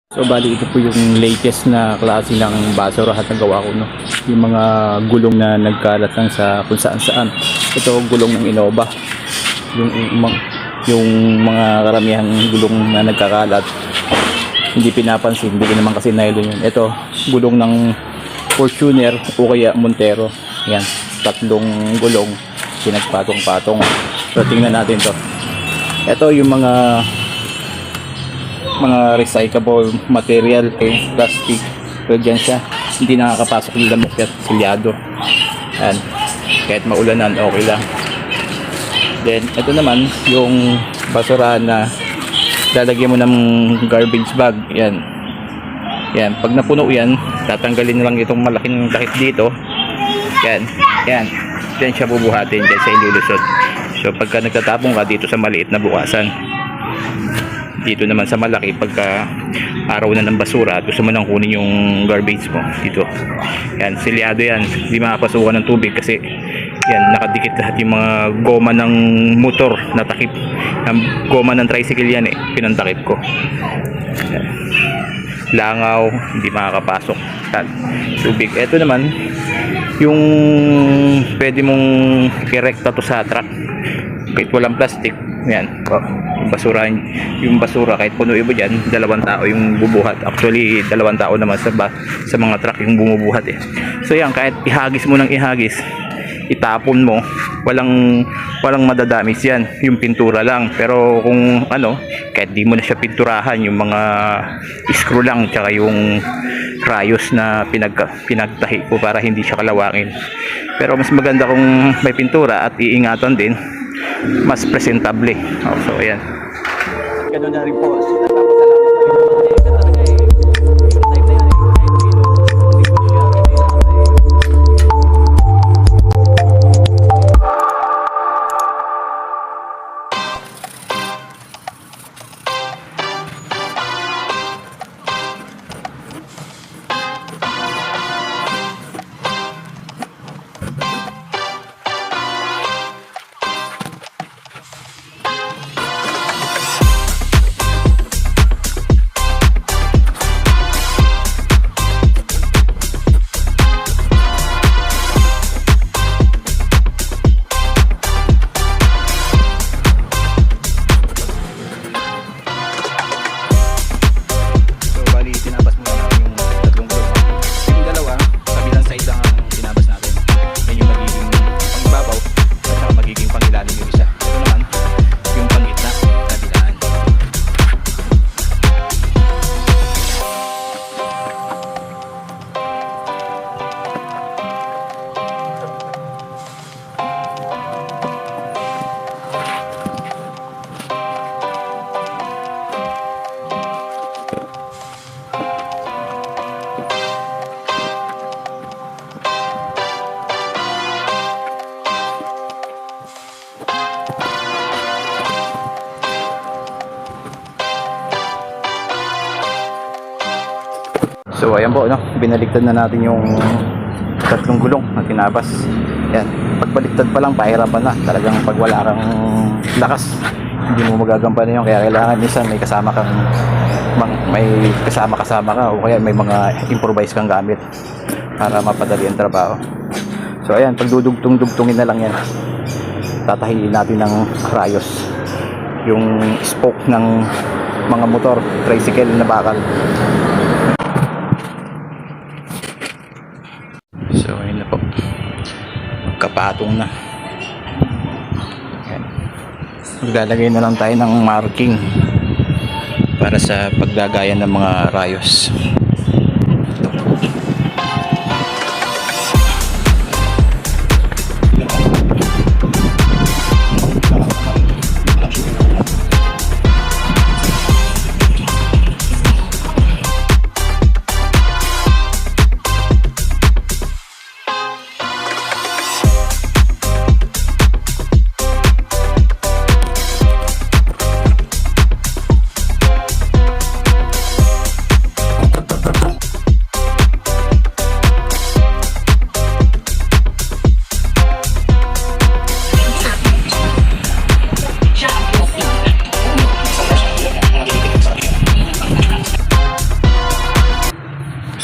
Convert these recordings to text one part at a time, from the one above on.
So bali ito po yung latest na klase ng basurahan na gawa ko, no. Yung mga gulong na nagkalat lang sa kung saan saan. Ito gulong ng Innova. Yung yung mga karamihang gulong na nagkakalat hindi pinapansin, hindi naman kasi nylon yun. Ito gulong ng Fortuner o kaya Montero. Yan, tatlong gulong pinagpatong-patong. So tingnan natin to. Ito yung mga recyclable material, plastic. So dyan siya, hindi nakakapasok yung lamok at silyado. Yan, kahit maulanan okay lang. Then ito naman yung basurahan na lalagyan mo ng garbage bag. Yan, yan, pag napuno yan, tatanggalin lang itong malaking takip dito. Yan, yan, dyan siya bubuhatin, dyan sa ilulusot. So pagka nagtatapong ka dito sa maliit na bukasan, dito naman sa malaki pagka araw na ng basura at gusto mo nang kunin yung garbage mo dito. Yan, silyado yan, hindi makapasukan ng tubig kasi yan, nakadikit lahat yung mga goma ng motor na takip. Ang goma ng tricycle yan pinantakip ko. Yan, langaw, hindi makakapasok tubig. Ito naman yung pwede mong irekta to sa truck kahit walang plastic. Yan, yung basura kahit punuin mo dyan, 2 tao yung bubuhat. Actually 2 tao naman sa mga truck yung bumubuhat So yan, kahit ihagis mo ng ihagis, itapon mo, walang madadamis yan, yung pintura lang. Pero kung kahit di mo na siya pinturahan, yung mga screw lang tsaka yung rayos na pinagtahi ko para hindi siya kalawangin. Pero mas maganda kung may pintura at iingatan din, mas presentable. So ayan, ganun na rin po. So ayan po, binaliktad na natin yung 3 gulong na tinabas. Yan, pagbaliktad pa lang pahirapan na. Talagang pag wala kang lakas, hindi mo magagampanan yun. Kaya kailangan minsan may kasama ka o kaya may mga improvise kang gamit para mapadali ang trabaho. So ayan, pag dudugtong-dugtungin na lang yan, tatahiin natin ng rayos yung spoke ng mga motor, tricycle na bakal. So ayun na po, magkapatong na. Ayan. Maglalagay na lang tayo ng marking para sa paggagayan ng mga rayos.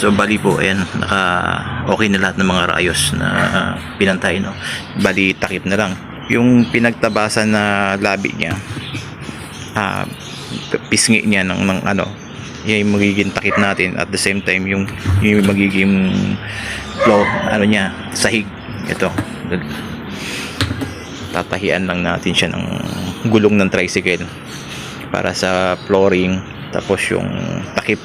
So bali po, ayan, okay na lahat ng mga rayos na pinantay, no. Bali takip na lang. Yung pinagtabasan na labi niya, pisngi niya ng ano, yung magiging takip natin. At the same time, yung magiging floor, ano niya, sahig. Ito, tatahian lang natin siya ng gulong ng tricycle para sa flooring. Tapos yung takip